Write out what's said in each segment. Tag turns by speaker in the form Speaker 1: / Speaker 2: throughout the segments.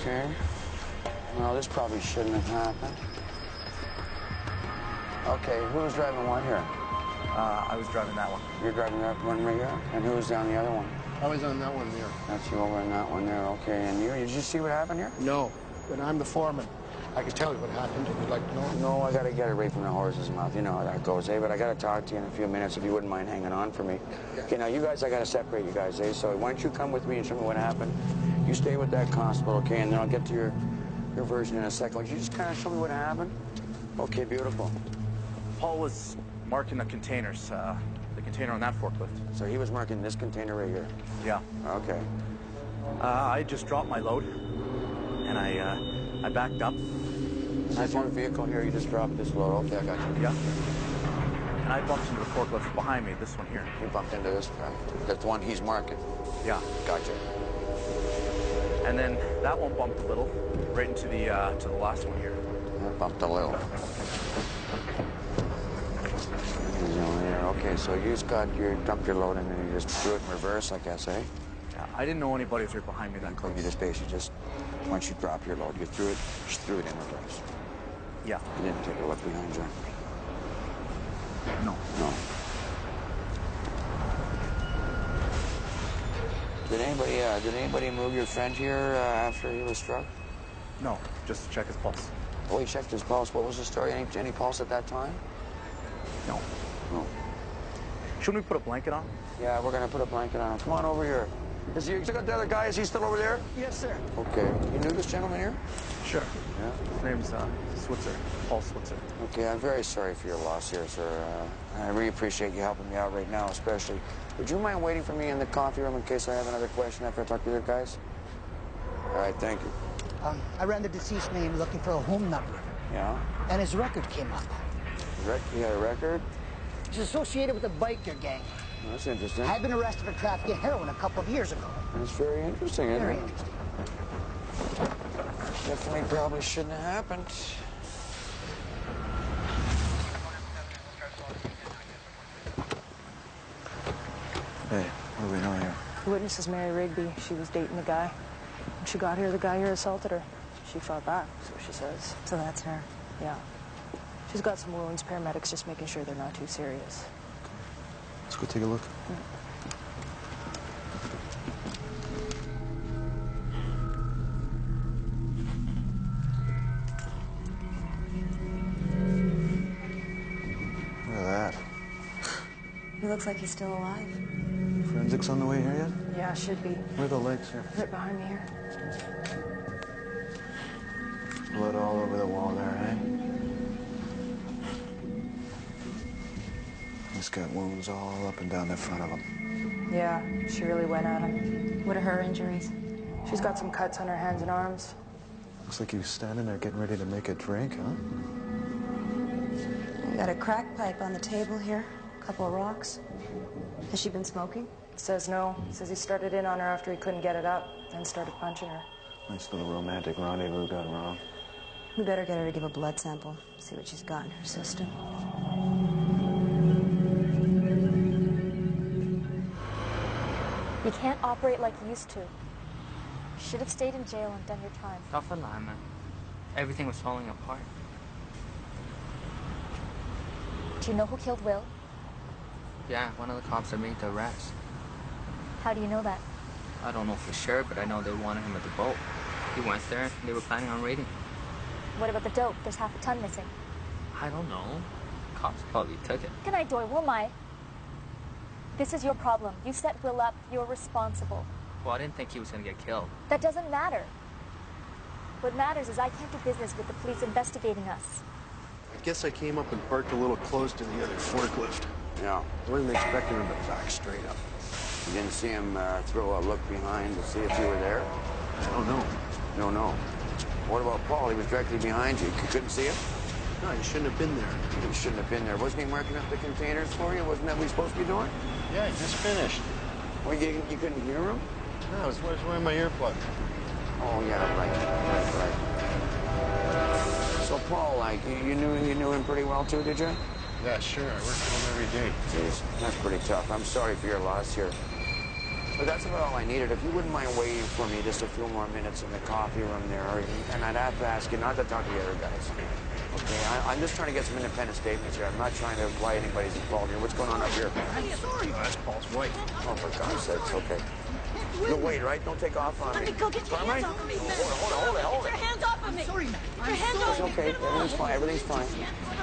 Speaker 1: Okay. Well, this probably shouldn't have happened. Okay, who was driving what here?
Speaker 2: I was driving that one.
Speaker 1: You're driving that one right here? And who was on the other one?
Speaker 3: I was on that one there.
Speaker 1: That's you over on that one there, okay. And you, did you see what happened here?
Speaker 3: No, but I'm the foreman. I can tell you what happened if you'd like to know.
Speaker 1: No, I gotta get it right from the horse's mouth. You know how that goes, eh? But I gotta talk to you in a few minutes if you wouldn't mind hanging on for me. Okay, now you guys, I gotta separate you guys, eh? So why don't you come with me and show me what happened? You stay with that constable, okay? And then I'll get to your version in a second. Would you just kind of show me what happened? Okay, beautiful.
Speaker 2: Paul was marking the containers, the container on that forklift.
Speaker 1: So he was marking this container right here?
Speaker 2: Yeah.
Speaker 1: Okay.
Speaker 2: I just dropped my load, and I backed up.
Speaker 1: Is that your vehicle here? You just dropped this load? Okay, I got you.
Speaker 2: Yeah. And I bumped into the forklift behind me, this one here.
Speaker 1: You bumped into this guy? That's the one he's marking?
Speaker 2: Yeah.
Speaker 1: Gotcha.
Speaker 2: And then that one bumped a little, right into the last one here.
Speaker 1: That bumped a little. Okay, so you just dumped your load and then you just threw it in reverse, I guess, eh?
Speaker 2: Yeah, I didn't know anybody was right behind me that close.
Speaker 1: You just basically once you drop your load, you threw it in reverse.
Speaker 2: Yeah.
Speaker 1: You didn't take a look behind you?
Speaker 2: No.
Speaker 1: No. Did anybody move your friend here after he was struck?
Speaker 2: No, just to check his pulse.
Speaker 1: Oh, he checked his pulse. What was the story? Any pulse at that time?
Speaker 2: No.
Speaker 1: No.
Speaker 2: Shouldn't we put a blanket on?
Speaker 1: Yeah, we're gonna put a blanket on him. Come on over here. You took out the other guy? Is he still over there?
Speaker 3: Yes, sir.
Speaker 1: Okay. You knew this gentleman here?
Speaker 2: Sure.
Speaker 1: Yeah.
Speaker 2: His name's Switzer, Paul Switzer.
Speaker 1: Okay, I'm very sorry for your loss here, sir. I really appreciate you helping me out right now, especially. Would you mind waiting for me in the coffee room in case I have another question after I talk to the other guys? All right, thank you.
Speaker 4: I ran the deceased name looking for a home number.
Speaker 1: Yeah?
Speaker 4: And his record came up.
Speaker 1: He had a record?
Speaker 4: He's associated with a biker gang.
Speaker 1: Oh, that's interesting.
Speaker 4: Had been arrested for trafficking heroin a couple of years ago.
Speaker 1: That's very interesting, isn't it?
Speaker 4: Very interesting.
Speaker 1: Definitely probably shouldn't have happened. Hey, what do we know here?
Speaker 5: The witness is Mary Rigby. She was dating the guy. When she got here, the guy here assaulted her. She fought back, so she says.
Speaker 6: So that's her?
Speaker 5: Yeah. She's got some wounds. Paramedics just making sure they're not too serious.
Speaker 7: Let's go take a look. Look at that.
Speaker 6: He looks like he's still alive.
Speaker 7: Forensics on the way here yet?
Speaker 5: Yeah, should be.
Speaker 7: Where are the legs here?
Speaker 5: Right behind me here.
Speaker 7: Blood all over the wall there, eh? He's got wounds all up and down the front of him.
Speaker 5: Yeah, she really went at him.
Speaker 6: What are her injuries?
Speaker 5: She's got some cuts on her hands and arms.
Speaker 7: Looks like he was standing there getting ready to make a drink, huh?
Speaker 6: We got a crack pipe on the table here, a couple of rocks. Has she been smoking?
Speaker 5: Says no. Says he started in on her after he couldn't get it up, then started punching her.
Speaker 7: Nice little romantic rendezvous gone wrong.
Speaker 6: We better get her to give a blood sample, see what she's got in her system.
Speaker 8: You can't operate like you used to. You should have stayed in jail and done your time.
Speaker 9: Tough a lie, man. Everything was falling apart.
Speaker 8: Do you know who killed Will?
Speaker 9: Yeah, one of the cops are made the arrest.
Speaker 8: How do you know that?
Speaker 9: I don't know for sure, but I know they wanted him at the boat. He went there, and they were planning on raiding.
Speaker 8: What about the dope? There's half a ton missing.
Speaker 9: I don't know. Cops probably took it.
Speaker 8: Good night, Doy. Will my? This is your problem. You set Will up. You're responsible.
Speaker 9: Well, I didn't think he was going to get killed.
Speaker 8: That doesn't matter. What matters is I can't do business with the police investigating us.
Speaker 3: I guess I came up and parked a little close to the other forklift.
Speaker 1: Yeah.
Speaker 3: I wasn't expecting him to back straight up.
Speaker 1: You didn't see him throw a look behind to see if you were there?
Speaker 3: I don't know.
Speaker 1: You don't know. What about Paul? He was directly behind you. You couldn't see him?
Speaker 3: No, he shouldn't have been there.
Speaker 1: He shouldn't have been there. Wasn't he marking up the containers for you? Wasn't that what he supposed to be doing?
Speaker 3: Yeah, he just finished.
Speaker 1: Well, you couldn't hear him?
Speaker 3: No, I was wearing my earplug.
Speaker 1: Oh, yeah, right. So Paul, like, you knew him pretty well too, did you?
Speaker 3: Yeah, sure. I work with him every day.
Speaker 1: Jeez, that's pretty tough. I'm sorry for your loss here. But that's about all I needed. If you wouldn't mind waiting for me just a few more minutes in the coffee room there, and I'd have to ask you not to talk to the other guys. Okay, I'm just trying to get some independent statements here. I'm not trying to why anybody's involved here. What's going on up here?
Speaker 3: I'm sorry. Oh, that's Paul's wife.
Speaker 1: Oh, for God's sakes, okay. You'll wait, right? Don't take off on me.
Speaker 10: Let me go get your hands off of me, man.
Speaker 1: Hold it.
Speaker 10: Get your hands off of me.
Speaker 4: Sorry, man.
Speaker 10: Your hands off
Speaker 1: It's
Speaker 10: of me.
Speaker 1: okay. Everything's fine. Everything's fine.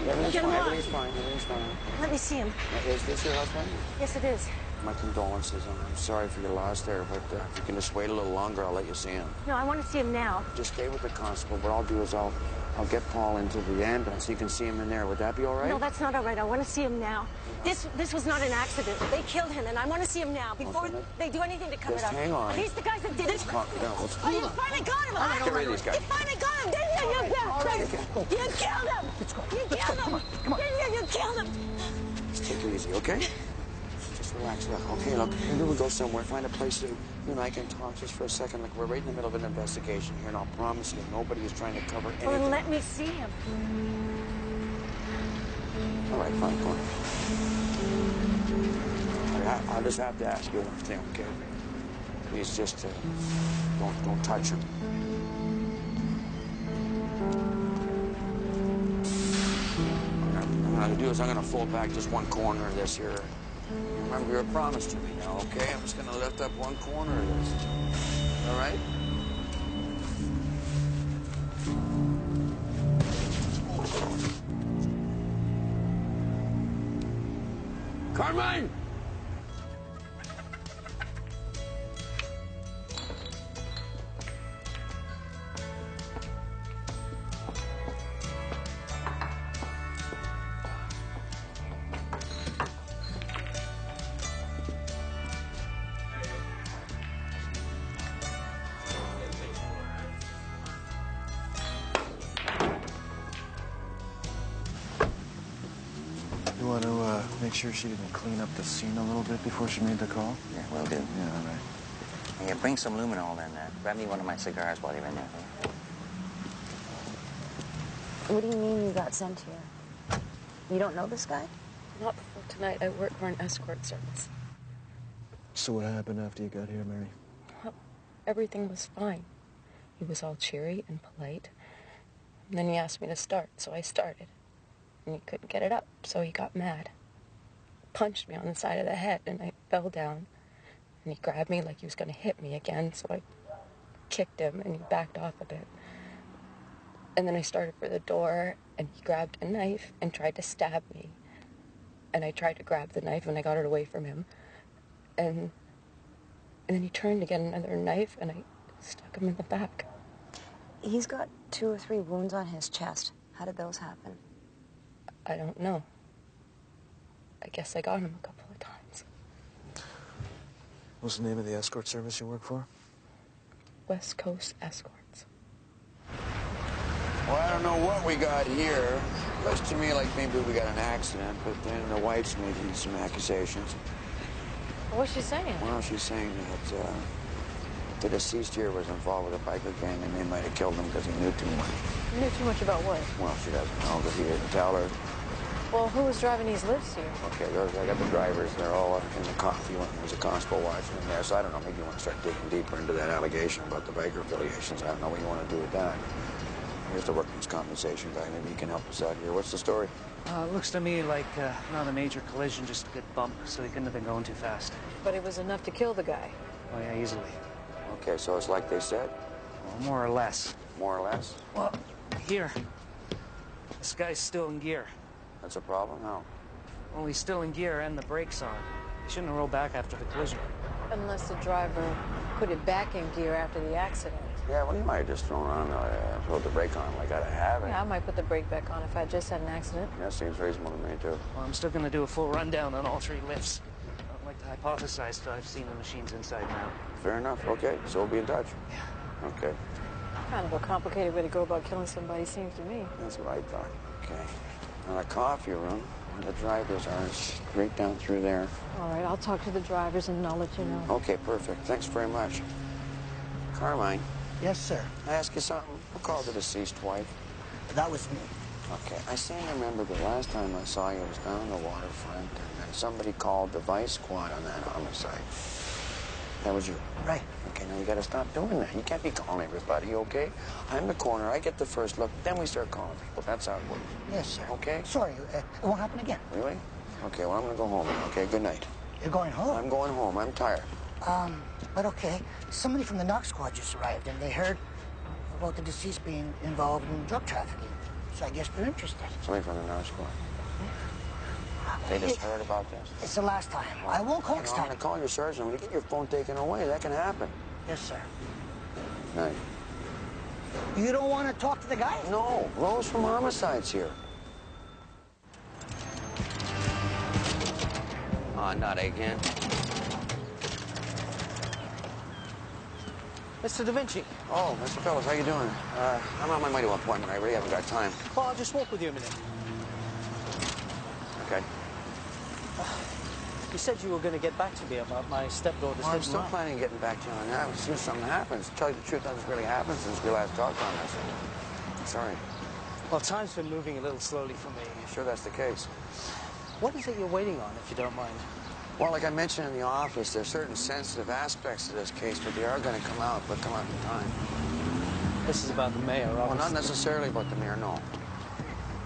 Speaker 1: Everything's fine.
Speaker 10: Let me see him.
Speaker 1: Is this your husband?
Speaker 10: Yes, it is.
Speaker 1: My condolences. I'm sorry for your loss there, but if you can just wait a little longer, I'll let you see him.
Speaker 10: No, I want to see him now.
Speaker 1: Just stay with the constable. What I'll do is I'll get Paul into the ambulance so you can see him in there. Would that be all right?
Speaker 10: No, that's not all right. I want to see him now. This was not an accident. They killed him, and I want to see him now before they do anything to cover it
Speaker 1: Just
Speaker 10: up.
Speaker 1: hang on.
Speaker 10: These the guys that did it.
Speaker 1: Calm down. Let's
Speaker 10: Oh, you finally got him.
Speaker 1: Get rid of these guys.
Speaker 10: You finally got him, didn't you, you bastard? You killed him.
Speaker 4: Let's go.
Speaker 10: You killed him. Didn't you? You killed him.
Speaker 1: Just take it easy, okay? Just relax. Look, okay, look. Maybe we'll go somewhere. Find a place that you and I can talk just for a second. Look, we're right in the middle of an investigation here, and I'll promise you nobody is trying to cover anything.
Speaker 10: Well, then let me see him.
Speaker 1: All right, fine, go on. I'll just have to ask you one thing, okay? Please just don't touch him. What I'm gonna do is I'm gonna fold back just one corner of this here. Remember your promise to me now, okay? I'm just gonna lift up one corner of this. All right? Carmine!
Speaker 7: You want to make sure she didn't clean up the scene a little bit before she made the call?
Speaker 11: Yeah, will do.
Speaker 7: Yeah, all right.
Speaker 11: Yeah, bring some luminol in there. Grab me one of my cigars while you're in there.
Speaker 6: What do you mean you got sent here? You don't know this guy?
Speaker 5: Not before tonight. I work for an escort service.
Speaker 7: So what happened after you got here, Mary?
Speaker 5: Well, everything was fine. He was all cheery and polite. And then he asked me to start, so I started. And he couldn't get it up, so he got mad. Punched me on the side of the head, and I fell down. And he grabbed me like he was going to hit me again, so I kicked him, and he backed off a bit. And then I started for the door, and he grabbed a knife and tried to stab me. And I tried to grab the knife, and I got it away from him. And then he turned to get another knife, and I stuck him in the back.
Speaker 6: He's got 2 or 3 wounds on his chest. How did those happen?
Speaker 5: I don't know. I guess I got him a couple of times.
Speaker 7: What's the name of the escort service you work for?
Speaker 5: West Coast Escorts.
Speaker 1: Well, I don't know what we got here. Looks to me like maybe we got an accident, but then the wife's making some accusations.
Speaker 5: What's she saying?
Speaker 1: Well, she's saying that the deceased here was involved with a biker gang and they might have killed him because he knew too much.
Speaker 5: Knew too much about what?
Speaker 1: Well, she doesn't know because he didn't tell her.
Speaker 5: Well, who was driving these lifts here?
Speaker 1: Okay, I got the drivers. They're all in the coffee room. There's a constable watching in there. So I don't know. Maybe you want to start digging deeper into that allegation about the biker affiliations. I don't know what you want to do with that. Here's the workman's compensation guy. Maybe he can help us out here. What's the story?
Speaker 12: Looks to me like not a major collision, just a good bump, so he couldn't have been going too fast.
Speaker 5: But it was enough to kill the guy.
Speaker 12: Oh, yeah, easily.
Speaker 1: Okay, so it's like they said?
Speaker 12: Well, more or less.
Speaker 1: More or less?
Speaker 12: Well, here. This guy's still in gear.
Speaker 1: That's a problem? How?
Speaker 12: Well, he's still in gear and the brakes on. He shouldn't have rolled back after the collision.
Speaker 5: Unless the driver put it back in gear after the accident.
Speaker 1: Yeah, well, he might have just thrown on, throw the brake on like I'd have it.
Speaker 5: Yeah, I might put the brake back on if I just had an accident.
Speaker 1: That seems reasonable to me, too.
Speaker 12: Well, I'm still going to do a full rundown on all 3 lifts. I don't like to hypothesize till I've seen the machines inside now.
Speaker 1: Fair enough. Okay, so we'll be in touch.
Speaker 12: Yeah.
Speaker 1: Okay.
Speaker 5: Kind of a complicated way to go about killing somebody, seems to me.
Speaker 1: That's what I thought. Okay. Now, the coffee room, the drivers are straight down through there.
Speaker 5: All right, I'll talk to the drivers and I'll let you know.
Speaker 1: Okay, perfect. Thanks very much. Carmine.
Speaker 4: Yes, sir.
Speaker 1: Can I ask you something? Who called the deceased wife?
Speaker 4: That was me.
Speaker 1: Okay, I seem to remember the last time I saw you was down on the waterfront, and then somebody called the Vice Squad on that homicide. That was you?
Speaker 4: Right.
Speaker 1: Okay, now you gotta stop doing that. You can't be calling everybody, okay? I'm the coroner, I get the first look, then we start calling people. That's how it works.
Speaker 4: Yes, sir.
Speaker 1: Okay?
Speaker 4: Sorry, it won't happen again.
Speaker 1: Really? Okay, well, I'm gonna go home. Okay, good night.
Speaker 4: You're going home?
Speaker 1: I'm going home. I'm tired.
Speaker 4: But okay. Somebody from the knock squad just arrived, and they heard about the deceased being involved in drug trafficking. So I guess they're interested.
Speaker 1: Somebody from the knock squad. They just heard about this.
Speaker 4: It's the last time. I won't call next
Speaker 1: I'm
Speaker 4: time.
Speaker 1: gonna call your sergeant. When you get your phone taken away, that can happen.
Speaker 4: Yes, sir.
Speaker 1: Night.
Speaker 4: You don't want to talk to the guy?
Speaker 1: No, Rose from Homicide's here. Not again.
Speaker 12: Mr. Da Vinci.
Speaker 1: Oh, Mr. Fellows, how you doing? I'm on my way to an appointment. I really haven't got time.
Speaker 12: Well, I'll just walk with you a minute.
Speaker 1: Okay.
Speaker 12: You said you were going to get back to me about my stepdaughter's
Speaker 1: Well, I'm
Speaker 12: hidden
Speaker 1: still
Speaker 12: life.
Speaker 1: planning on getting back to you on that as soon as something happens. To tell you the truth, nothing's really happened since we last talked on this. Sorry.
Speaker 12: Well, time's been moving a little slowly for me.
Speaker 1: You sure that's the case?
Speaker 12: What is it you're waiting on, if you don't mind?
Speaker 1: Well, like I mentioned in the office, there's certain sensitive aspects to this case, but they are going to come out in time.
Speaker 12: This is about the mayor, obviously.
Speaker 1: Well, not necessarily about the mayor, no.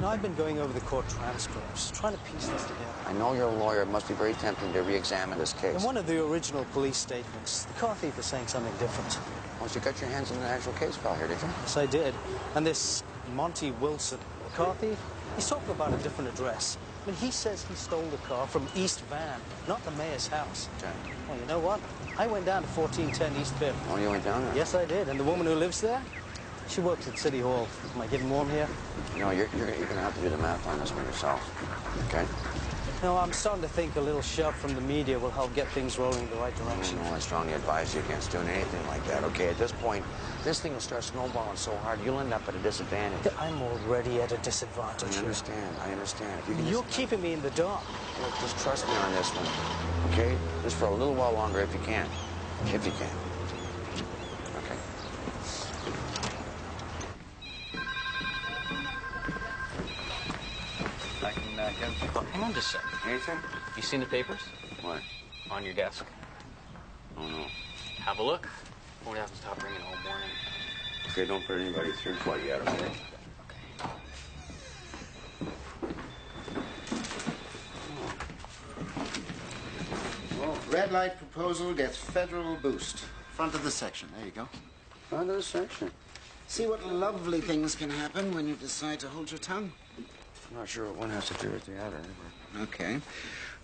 Speaker 12: No, I've been going over the court transcripts, trying to piece this together.
Speaker 1: I know you're a lawyer. It must be very tempting to re-examine this case.
Speaker 12: In one of the original police statements, the car thief is saying something different.
Speaker 1: Well, you got your hands in the actual case file here, did you?
Speaker 12: Yes, I did. And this Monty Wilson, the car thief, he's talking about a different address. I mean, he says he stole the car from East Van, not the mayor's house.
Speaker 1: Okay.
Speaker 12: Well, you know what? I went down to 1410 East 5th.
Speaker 1: Oh, you went down there?
Speaker 12: Yes, I did. And the woman who lives there, she works at City Hall. Am I getting warm here?
Speaker 1: No, you're going to have to do the math on this one yourself, okay?
Speaker 12: No, I'm starting to think a little shove from the media will help get things rolling in the right direction.
Speaker 1: No, I strongly advise you against doing anything like that, okay? At this point, this thing will start snowballing so hard, you'll end up at a disadvantage.
Speaker 12: I'm already at a disadvantage.
Speaker 1: I understand. If you can
Speaker 12: You're keeping me in the dark.
Speaker 1: Look, just trust me on this one, okay? Just for a little while longer if you can. If you can. Okay.
Speaker 9: I can oh, hang on just a second.
Speaker 1: Anything?
Speaker 9: You seen the papers?
Speaker 1: What?
Speaker 9: On your desk.
Speaker 1: Oh, no.
Speaker 9: Have a look. Won't have to stop ringing all morning.
Speaker 1: Okay, don't put anybody through quite yet, okay?
Speaker 9: Okay.
Speaker 13: Well, red light proposal gets federal boost. Front of the section. There you go.
Speaker 1: Front of the section.
Speaker 13: See what lovely things can happen when you decide to hold your tongue.
Speaker 1: I'm not sure what one has to do with the other.
Speaker 13: Okay.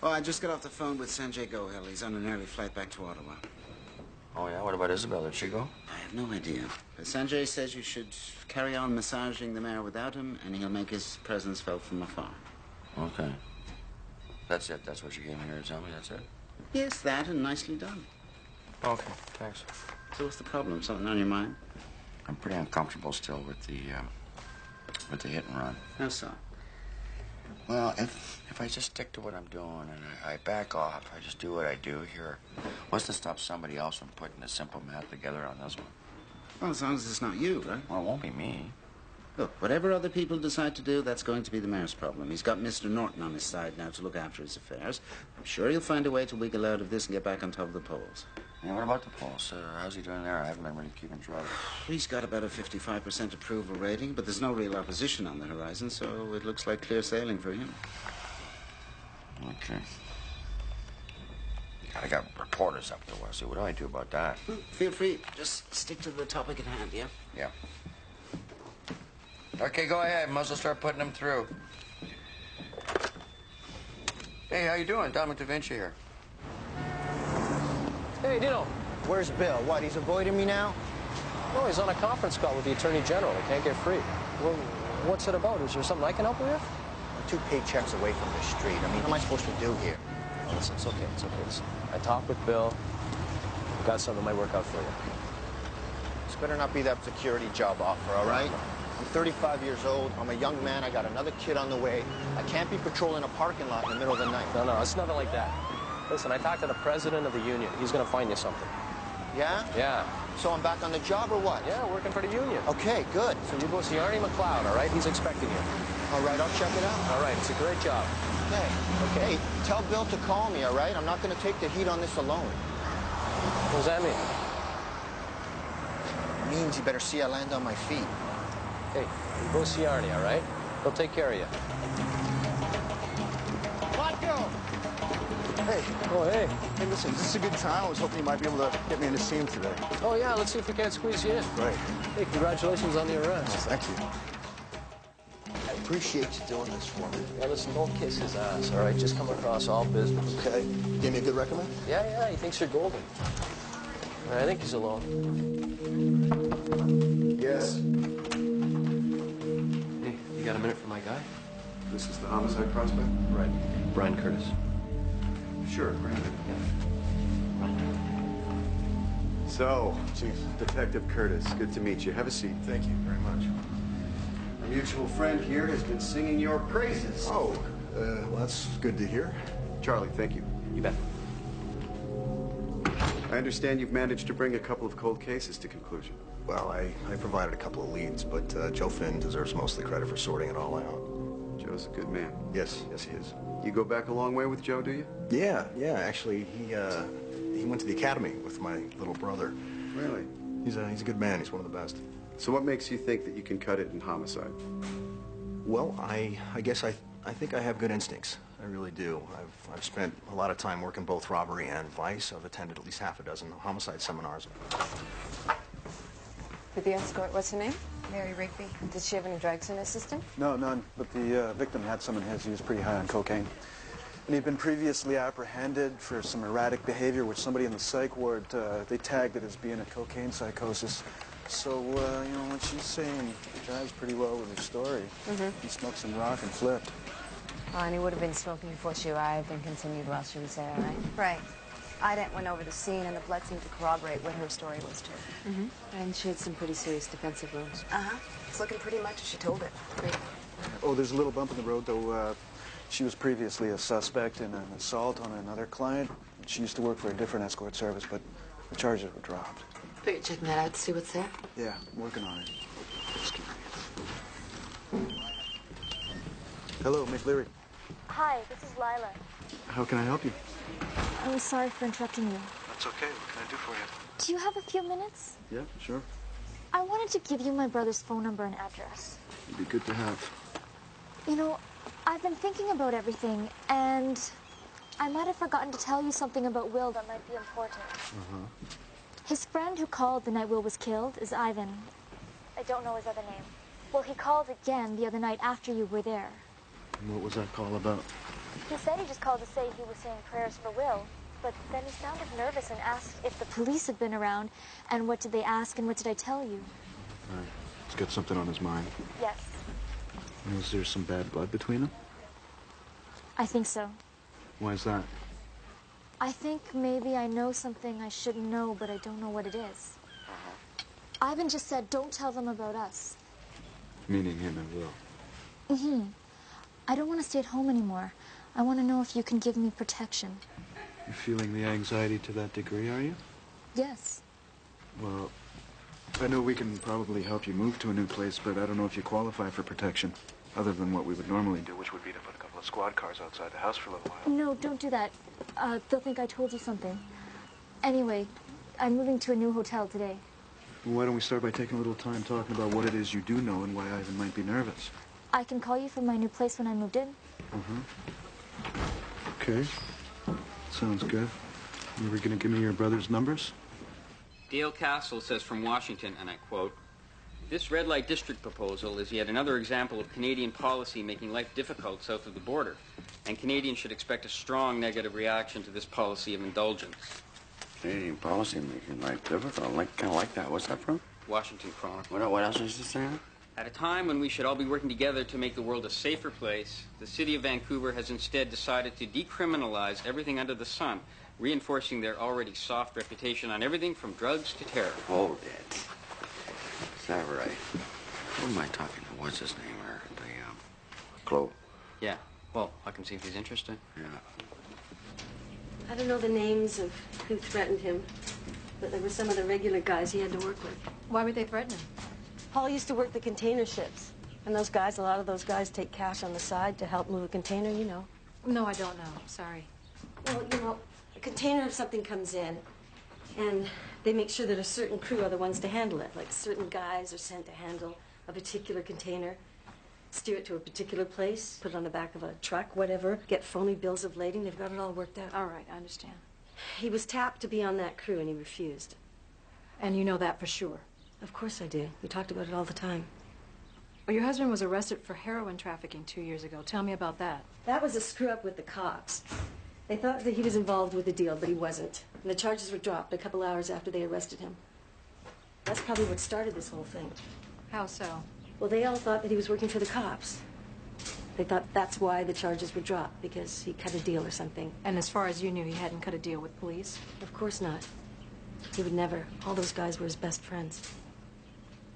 Speaker 13: Well, I just got off the phone with Sanjay Gohil. He's on an early flight back to Ottawa.
Speaker 1: Oh, yeah? What about Isabel? Did she go?
Speaker 13: I have no idea. But Sanjay says you should carry on massaging the mayor without him, and he'll make his presence felt from afar.
Speaker 1: Okay. That's it. That's what you came here to tell me. That's it.
Speaker 13: Yes, that, and nicely done.
Speaker 1: Okay, thanks.
Speaker 13: So what's the problem? Something on your mind?
Speaker 1: I'm pretty uncomfortable still with the hit and run.
Speaker 13: How so?
Speaker 1: Well, if I just stick to what I'm doing and I back off, I just do what I do here, what's to stop somebody else from putting the simple math together on this one?
Speaker 13: Well, as long as it's not you, right?
Speaker 1: Well, it won't be me.
Speaker 13: Look, whatever other people decide to do, that's going to be the mayor's problem. He's got Mr. Norton on his side now to look after his affairs. I'm sure he'll find a way to wiggle out of this and get back on top of the polls.
Speaker 1: Yeah, what about the polls? How's he doing there? I haven't been really keeping track.
Speaker 13: He's got about a 55% approval rating, but there's no real opposition on the horizon, so it looks like clear sailing for him.
Speaker 1: Okay. I got reporters up there. So what do I do about that?
Speaker 13: Well, feel free. Just stick to the topic at hand, yeah?
Speaker 1: Yeah. Okay, go ahead. Might as well start putting them through. Hey, how you doing? Dominic Da Vinci here.
Speaker 14: Hey, Dino.
Speaker 15: Where's Bill? What, he's avoiding me now?
Speaker 14: No, he's on a conference call with the Attorney General. He can't get free. Well, what's it about? Is there something I can help you with?
Speaker 15: I'm 2 paychecks away from the street. I mean, what am I supposed to do here?
Speaker 14: Oh, listen, it's okay. It's okay. Listen, I talked with Bill. We've got something that might work out for you.
Speaker 15: This better not be that security job offer, all right? I'm 35 years old. I'm a young man. I got another kid on the way. I can't be patrolling a parking lot in the middle of the night.
Speaker 14: No, it's nothing like that. Listen, I talked to the president of the union. He's going to find you something.
Speaker 15: Yeah?
Speaker 14: Yeah.
Speaker 15: So I'm back on the job or what?
Speaker 14: Yeah, working for the union.
Speaker 15: Okay, good.
Speaker 14: So you go see Arnie McLeod, all right? He's expecting you.
Speaker 15: All right, I'll check it out.
Speaker 14: All right, it's a great job.
Speaker 15: Okay. Hey, tell Bill to call me, all right? I'm not going to take the heat on this alone.
Speaker 14: What does that mean?
Speaker 15: It means you better see I land on my feet.
Speaker 14: Hey, go see Arnie, all right? He'll take care of you.
Speaker 3: Hey.
Speaker 14: Oh, hey.
Speaker 3: Hey, listen, is this a good time? I was hoping you might be able to get me in to see him today.
Speaker 14: Oh, yeah, let's see if we can't squeeze you in.
Speaker 3: Right.
Speaker 14: Hey, congratulations on the arrest.
Speaker 3: Thank you. I appreciate you doing this for me.
Speaker 14: Yeah, listen, don't kiss his ass, all right? Just come across all business.
Speaker 3: Okay. Give me a good recommend?
Speaker 14: Yeah, he thinks you're golden. I think he's alone.
Speaker 3: Yes.
Speaker 14: Hey, you got a minute for my guy?
Speaker 3: This is the homicide prospect?
Speaker 14: Right. Brian Curtis.
Speaker 3: Sure, granted.
Speaker 14: Yeah.
Speaker 3: So, Chief Detective Curtis, good to meet you. Have a seat. Thank you very much. Our mutual friend here has been singing your praises. Oh, well, that's good to hear. Charlie, thank you.
Speaker 14: You bet.
Speaker 3: I understand you've managed to bring a couple of cold cases to conclusion.
Speaker 16: Well, I provided a couple of leads, but Joe Finn deserves most of the credit for sorting it all out.
Speaker 3: Joe's a good man.
Speaker 16: Yes, he is.
Speaker 3: You go back a long way with Joe, do you?
Speaker 16: Yeah. Actually, he went to the academy with my little brother.
Speaker 3: Really?
Speaker 16: He's a good man. He's one of the best.
Speaker 3: So what makes you think that you can cut it in homicide?
Speaker 16: Well, I guess I think I have good instincts. I really do. I've spent a lot of time working both robbery and vice. I've attended at least half a dozen homicide seminars.
Speaker 17: With the escort, what's her name? Mary Rigby. Did she have any drugs in her system?
Speaker 7: No, none. But the victim had some in his. He was pretty high on cocaine. And he'd been previously apprehended for some erratic behavior, which somebody in the psych ward, they tagged it as being a cocaine psychosis. So, you know, what she's saying jives pretty well with her story. He smoked some rock and flipped.
Speaker 17: Oh, and he would have been smoking before she arrived and continued while she was there, right?
Speaker 6: Right. Ident went over the scene, and the blood seemed to corroborate what her story was, too.
Speaker 17: And she had some pretty serious defensive wounds.
Speaker 6: It's looking pretty much as she told it.
Speaker 17: Great.
Speaker 7: Oh, there's a little bump in the road, though. She was previously a suspect in an assault on another client. She used to work for a different escort service, but the charges were dropped.
Speaker 17: But you're checking that out to see what's there?
Speaker 7: Yeah, I'm working on it. Excuse me. Hello, Miss Leary.
Speaker 8: Hi, this is Lila.
Speaker 7: How can I help you?
Speaker 8: I'm sorry for interrupting you.
Speaker 7: That's okay. What can I do for you?
Speaker 8: Do you have a few minutes?
Speaker 7: Yeah, sure.
Speaker 8: I wanted to give you my brother's phone number and address.
Speaker 7: It'd be good to have.
Speaker 8: You know, I've been thinking about everything, and I might have forgotten to tell you something about Will that might be important. His friend who called the night Will was killed is Ivan. I don't know his other name. Well, he called again the other night after you were there.
Speaker 7: What was that call about?
Speaker 8: He said he just called to say he was saying prayers for Will, but then he sounded nervous and asked if the police had been around, and what did they ask, and what did I tell you?
Speaker 7: Right. He's got something on his mind.
Speaker 8: Yes,
Speaker 7: Was there some bad blood between them?
Speaker 8: I think so.
Speaker 7: Why is that?
Speaker 8: I think maybe I know something I shouldn't know, but I don't know what it is. Ivan just said, don't tell them about us.
Speaker 7: Meaning him and Will.
Speaker 8: I don't want to stay at home anymore. I want to know if you can give me protection.
Speaker 7: You're feeling the anxiety to that degree, are you?
Speaker 8: Yes.
Speaker 7: Well, I know we can probably help you move to a new place, but I don't know if you qualify for protection, other than what we would normally do, which would be to put a couple of squad cars outside the house for a little while.
Speaker 8: No, don't do that. They'll think I told you something. Anyway, I'm moving to a new hotel today.
Speaker 7: Well, why don't we start by taking a little time talking about what it is you do know and why Ivan might be nervous?
Speaker 8: I can call you from my new place when I moved in.
Speaker 7: Okay. Sounds good. You were going to give me your brother's numbers?
Speaker 18: Dale Castle says from Washington, and I quote, "This red light district proposal is yet another example of Canadian policy making life difficult south of the border, and Canadians should expect a strong negative reaction to this policy of indulgence."
Speaker 1: Canadian policy making life difficult. Kind of like that. What's that from?
Speaker 18: Washington Chronicle.
Speaker 1: What else is this saying?
Speaker 18: At a time when we should all be working together to make the world a safer place, the city of Vancouver has instead decided to decriminalize everything under the sun, reinforcing their already soft reputation on everything from drugs to terror.
Speaker 1: Hold it. Is that right? Who am I talking to? What's his name? Chloe.
Speaker 18: Yeah. Well, I can see if he's interested.
Speaker 1: Yeah.
Speaker 10: I don't know the names of who threatened him, but there were some of the regular guys he had to work with.
Speaker 6: Why would they threaten him?
Speaker 10: Paul used to work the container ships. And those guys, a lot of those guys take cash on the side to help move a container, you know.
Speaker 6: No, I don't know. Sorry.
Speaker 10: Well, you know, a container, if something comes in, And they make sure that a certain crew are the ones to handle it. Like certain guys are sent to handle a particular container, steer it to a particular place, put it on the back of a truck, whatever, get phony bills of lading. They've got it all worked out.
Speaker 19: All right, I understand.
Speaker 10: He was tapped to be on that crew, and he refused.
Speaker 19: And you know that for sure?
Speaker 10: Of course I do. We talked about it all the time.
Speaker 19: Well, your husband was arrested for heroin trafficking 2 years ago. Tell me about that.
Speaker 10: That was a screw-up with the cops. They thought that he was involved with the deal, but he wasn't. And the charges were dropped a couple hours after they arrested him. That's probably what started this whole thing.
Speaker 19: How so?
Speaker 10: Well, they all thought that he was working for the cops. They thought that's why the charges were dropped, because he cut a deal or something.
Speaker 19: And as far as you knew, he hadn't cut a deal with police?
Speaker 10: Of course not. He would never. All those guys were his best friends.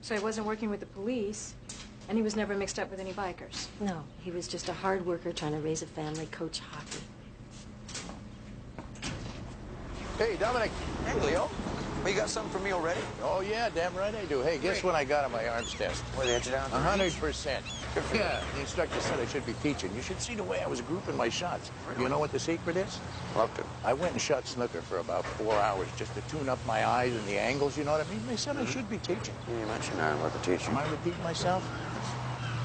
Speaker 19: So he wasn't working with the police, and he was never mixed up with any bikers?
Speaker 10: No, he was just a hard worker trying to raise a family, coach hockey.
Speaker 20: Hey, Dominic.
Speaker 1: Hey, Leo. Well, you got something for me already?
Speaker 20: Oh, yeah, damn right I do. Hey, guess what I got on my arms test?
Speaker 1: What, they hit you down?
Speaker 20: 100%. Yeah, the instructor said I should be teaching. You should see the way I was grouping my shots. You know what the secret is?
Speaker 1: Love to.
Speaker 20: I went and shot snooker for about 4 hours just to tune up my eyes and the angles, you know what I mean? They said I should be teaching.
Speaker 1: You mentioned that about the teaching.
Speaker 20: Am I repeating myself?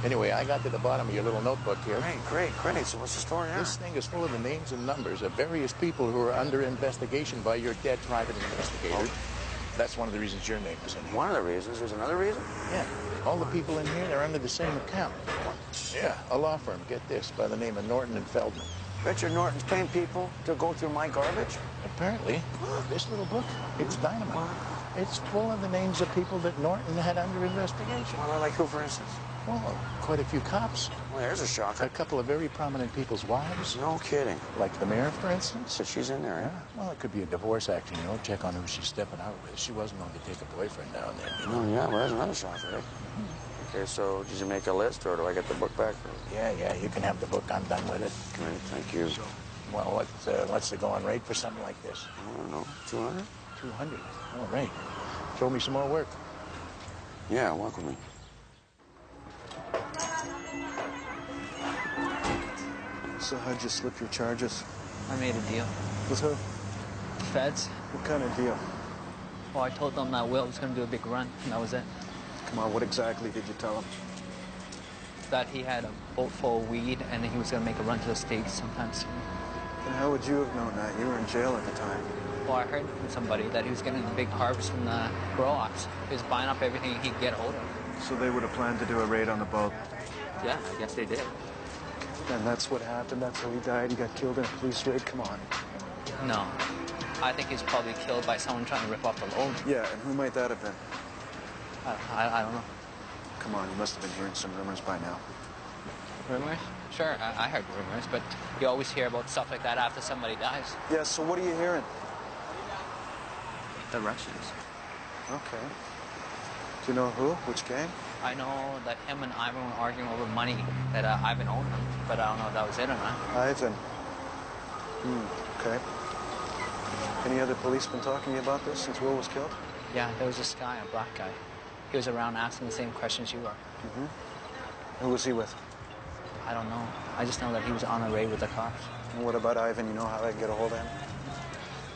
Speaker 20: Anyway, I got to the bottom of your little notebook here.
Speaker 1: Great. So what's the story now?
Speaker 20: This thing is full of the names and numbers of various people who are under investigation by your dead private investigator. That's one of the reasons your name is in here.
Speaker 1: One of the reasons? There's another reason?
Speaker 20: Yeah. All the people in here, they're under the same account. Yeah, a law firm, get this, by the name of Norton and Feldman.
Speaker 1: Richard Norton's paying people to go through my garbage?
Speaker 20: Apparently. This little book, it's dynamite. It's full of the names of people that Norton had under investigation.
Speaker 1: Well, like who, for instance?
Speaker 20: Well, quite a few cops.
Speaker 1: Well, there's a shocker.
Speaker 20: A couple of very prominent people's wives.
Speaker 1: No kidding.
Speaker 20: Like the mayor, for instance.
Speaker 1: So she's in there,
Speaker 20: yeah? Well, it could be a divorce action, you know, check on who she's stepping out with. She wasn't going to take a boyfriend now and then, you know?
Speaker 1: Oh, yeah, well, there's another shocker, eh? Okay, so did you make a list, or do I get the book back?
Speaker 20: Yeah, you can have the book. I'm done with it.
Speaker 1: Great, thank you.
Speaker 20: Well, what's the going rate for something like this?
Speaker 1: I don't know, 200?
Speaker 20: 200? All right. Show me some more work.
Speaker 1: Yeah, walk with me.
Speaker 7: So how'd you slip your charges?
Speaker 9: I made a deal.
Speaker 7: With who?
Speaker 9: Feds.
Speaker 7: What kind of deal?
Speaker 9: Well, I told them that Will was going to do a big run, and that was it.
Speaker 7: Come on, what exactly did you tell him?
Speaker 9: That he had a boat full of weed, and he was going to make a run to the States sometime soon.
Speaker 7: And how would you have known that? You were in jail at the time.
Speaker 9: Well, I heard from somebody that he was getting a big harvest from the grow-ops. He was buying up everything he could get a hold of.
Speaker 7: So they would have planned to do a raid on the boat?
Speaker 9: Yeah, I guess they did.
Speaker 7: And that's what happened? That's how he died? He got killed in a police raid? Come on.
Speaker 9: No. I think he's probably killed by someone trying to rip off the load.
Speaker 7: Yeah, and who might that have been?
Speaker 9: I don't know.
Speaker 7: Come on, you must have been hearing some rumors by now.
Speaker 9: Rumors? Sure, I heard rumors, but you always hear about stuff like that after somebody dies.
Speaker 7: Yeah, so what are you hearing?
Speaker 9: The Russians.
Speaker 7: Okay. Do you know who? Which gang?
Speaker 9: I know that him and Ivan were arguing over money that Ivan owed him, but I don't know if that was it or not.
Speaker 7: Ivan. Okay. Any other policemen talking to you about this since Will was killed?
Speaker 9: Yeah, there was this guy, a black guy. He was around asking the same questions you were.
Speaker 7: Who was he with?
Speaker 9: I don't know. I just know that he was on a raid with the cops.
Speaker 7: And what about Ivan? You know how I can get a hold of him?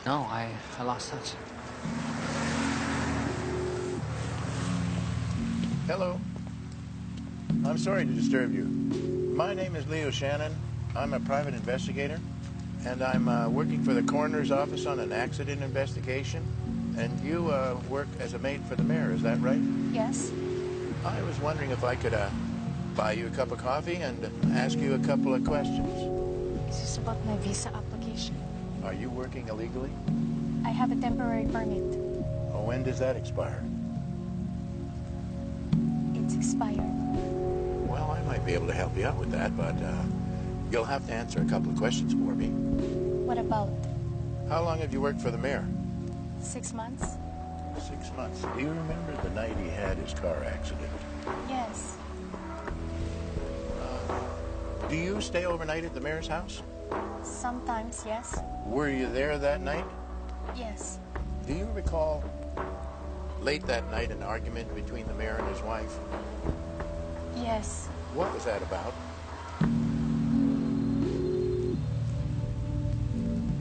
Speaker 9: No, I lost touch.
Speaker 20: Hello. I'm sorry to disturb you. My name is Leo Shannon. I'm a private investigator, and I'm working for the coroner's office on an accident investigation. And you work as a maid for the mayor, is that right?
Speaker 8: Yes.
Speaker 20: I was wondering if I could buy you a cup of coffee and ask you a couple of questions.
Speaker 8: Is this about my visa application?
Speaker 20: Are you working illegally?
Speaker 8: I have a temporary permit.
Speaker 20: Oh, when does that expire?
Speaker 8: It's expired.
Speaker 20: Well, I might be able to help you out with that, but you'll have to answer a couple of questions for me.
Speaker 8: What about?
Speaker 20: How long have you worked for the mayor?
Speaker 8: 6 months?
Speaker 20: 6 months. Do you remember the night he had his car accident?
Speaker 8: Yes.
Speaker 20: Do you stay overnight at the mayor's house?
Speaker 8: Sometimes, yes.
Speaker 20: Were you there that night?
Speaker 8: Yes.
Speaker 20: Do you recall late that night an argument between the mayor and his wife?
Speaker 8: Yes.
Speaker 20: What was that about?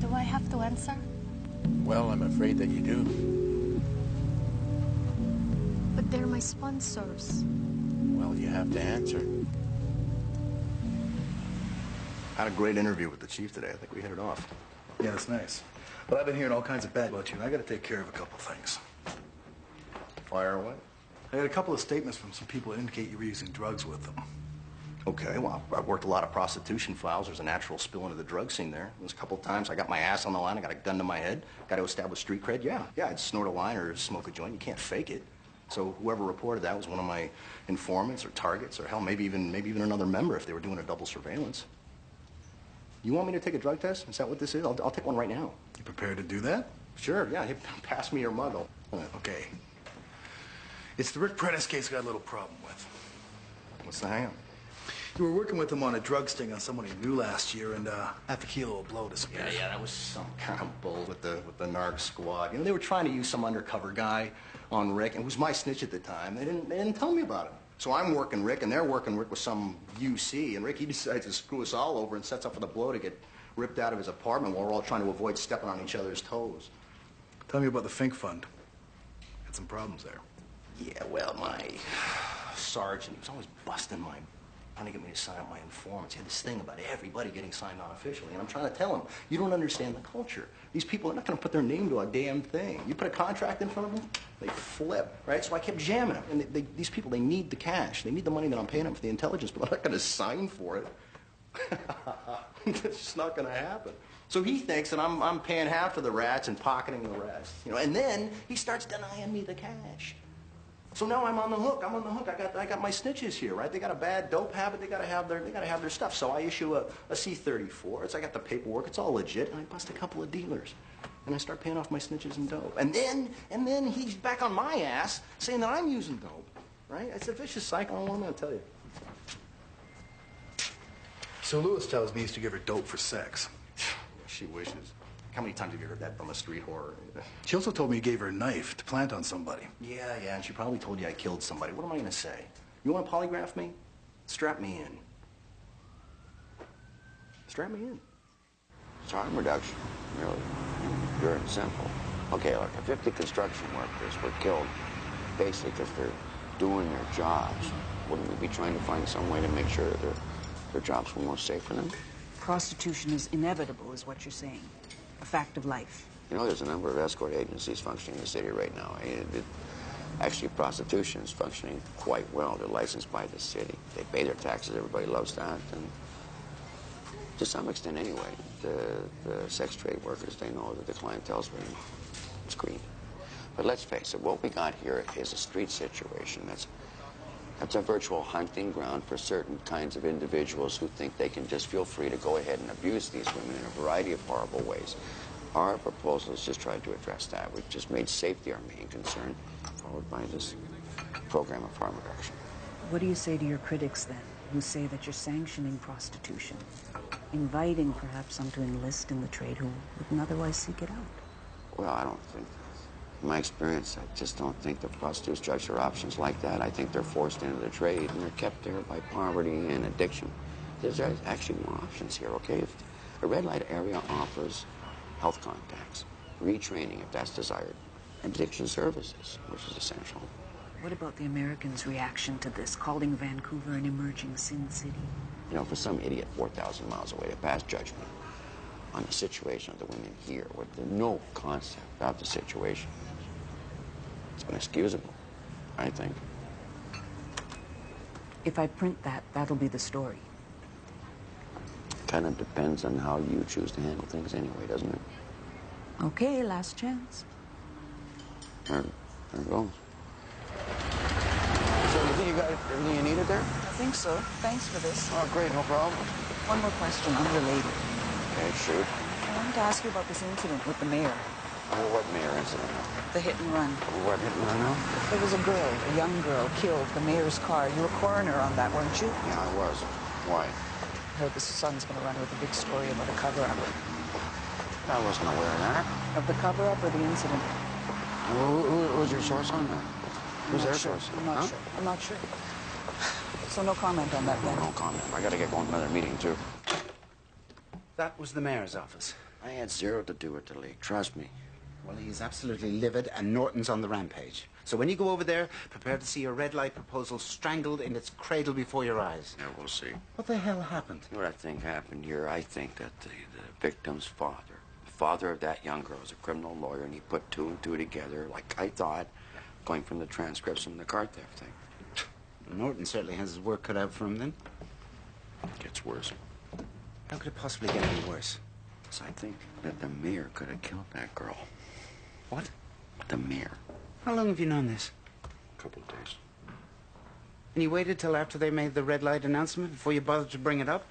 Speaker 8: Do I have to answer?
Speaker 20: Well, I'm afraid that you do.
Speaker 8: But they're my sponsors.
Speaker 20: Well, you have to answer.
Speaker 16: Had a great interview with the chief today. I think we hit it off.
Speaker 21: Yeah, that's nice. But I've been hearing all kinds of bad about you, and I got to take care of a couple things.
Speaker 16: Fire away.
Speaker 21: I got a couple of statements from some people that indicate you were using drugs with them.
Speaker 16: Okay, well, I've worked a lot of prostitution files. There's a natural spill into the drug scene there. There's a couple of times I got my ass on the line, I got a gun to my head, got to establish street cred. Yeah, I'd snort a line or smoke a joint. You can't fake it. So whoever reported that was one of my informants or targets, or hell, maybe even another member if they were doing a double surveillance. You want me to take a drug test? Is that what this is? I'll take one right now.
Speaker 21: You prepared to do that?
Speaker 16: Sure, yeah. Pass me your mug.
Speaker 21: Okay. It's the Rick Prentice case I got a little problem with.
Speaker 16: What's the hang-up?
Speaker 21: You were working with him on a drug sting on someone he knew last year, and half a kilo of blow disappeared.
Speaker 16: Yeah, that was some kind of bull with the narc squad. You know, they were trying to use some undercover guy on Rick, and it was my snitch at the time. They didn't tell me about it. So I'm working Rick, and they're working Rick with some UC, and Rick, he decides to screw us all over and sets up for the blow to get ripped out of his apartment while we're all trying to avoid stepping on each other's toes.
Speaker 21: Tell me about the Fink Fund. Had some problems there.
Speaker 16: Yeah, well, my sergeant, he was always busting my... trying to get me to sign up my informants. He had this thing about everybody getting signed on officially, and I'm trying to tell him, you don't understand the culture. These people are not going to put their name to a damn thing. You put a contract in front of them, they flip, right? So I kept jamming them. And these people, they need the cash. They need the money that I'm paying them for the intelligence, but I'm not going to sign for it. It's just not going to happen. So he thinks that I'm paying half to the rats and pocketing the rest, you know. And then he starts denying me the cash. So now I'm on the hook. I'm on the hook. I got my snitches here, right? They got a bad dope habit. They gotta have their stuff. So I issue a C-34. I got the paperwork. It's all legit. And I bust a couple of dealers, and I start paying off my snitches and dope. And then he's back on my ass saying that I'm using dope, right? It's a vicious cycle. What am I gonna tell you?
Speaker 21: So Lewis tells me he used to give her dope for sex.
Speaker 16: She wishes. How many times have you heard that from a street whore?
Speaker 21: She also told me you gave her a knife to plant on somebody.
Speaker 16: Yeah, and she probably told you I killed somebody. What am I going to say? You want to polygraph me? Strap me in. Strap me in.
Speaker 1: It's harm reduction, really. Pure and simple. Okay, look, if 50 construction workers were killed basically because they're doing their jobs, wouldn't we be trying to find some way to make sure that their jobs were more safe for them?
Speaker 22: Prostitution is inevitable, is what you're saying. A fact of life.
Speaker 1: You know, there's a number of escort agencies functioning in the city right now. Actually, prostitution is functioning quite well. They're licensed by the city. They pay their taxes. Everybody loves that. And to some extent, anyway, the sex trade workers, they know that the clientele's being screened. But let's face it, what we got here is a street situation that's a virtual hunting ground for certain kinds of individuals who think they can just feel free to go ahead and abuse these women in a variety of horrible ways. Our proposal has just tried to address that. We've just made safety our main concern, followed by this program of harm reduction.
Speaker 22: What do you say to your critics, then, who say that you're sanctioning prostitution, inviting perhaps some to enlist in the trade who wouldn't otherwise seek it out?
Speaker 1: Well, I don't think... In my experience, I just don't think the prostitutes judge their options like that. I think they're forced into the trade, and they're kept there by poverty and addiction. There's actually more options here, okay? If a red light area offers health contacts, retraining if that's desired, addiction services, which is essential.
Speaker 22: What about the Americans' reaction to this, calling Vancouver an emerging sin city?
Speaker 1: You know, for some idiot 4,000 miles away to pass judgment on the situation of the women here with no concept about the situation, it's inexcusable, I think.
Speaker 22: If I print that, that'll be the story.
Speaker 1: Kind of depends on how you choose to handle things anyway, doesn't it?
Speaker 22: Okay, last chance.
Speaker 1: There it goes. So you think you got everything you needed there?
Speaker 22: I think so. Thanks for this.
Speaker 1: Oh, great, no problem.
Speaker 22: One more question, unrelated.
Speaker 1: Okay, shoot.
Speaker 22: I wanted to ask you about this incident with the mayor.
Speaker 1: Oh, what mayor incident?
Speaker 22: The hit and run.
Speaker 1: What hit and run now?
Speaker 22: There was a girl, a young girl, killed. The mayor's car. You were coroner on that, weren't you?
Speaker 1: Yeah, I was. Why?
Speaker 22: I heard the Sun's going to run with a big story about a cover-up.
Speaker 1: I wasn't aware of that.
Speaker 22: Of the cover-up or the incident?
Speaker 1: Who's your source on that? Who's their source?
Speaker 22: I'm not sure. I'm not sure. So no comment on that then?
Speaker 1: No comment. I got to get going to another meeting, too.
Speaker 13: That was the mayor's office.
Speaker 1: I had zero to do with the leak. Trust me.
Speaker 13: Well, he's absolutely livid, and Norton's on the rampage. So when you go over there, prepare to see your red light proposal strangled in its cradle before your eyes.
Speaker 1: Yeah, we'll see.
Speaker 13: What the hell happened?
Speaker 1: You know what I think happened here? I think that the victim's father, the father of that young girl, is a criminal lawyer, and he put two and two together, like I thought, going from the transcripts from the car theft thing.
Speaker 13: Norton certainly has his work cut out for him, then.
Speaker 1: It gets worse.
Speaker 13: How could it possibly get any worse?
Speaker 1: So I think that the mayor could have killed that girl.
Speaker 13: What?
Speaker 1: The mayor.
Speaker 13: How long have you known this?
Speaker 1: A couple of days.
Speaker 13: And you waited till after they made the red light announcement before you bothered to bring it up?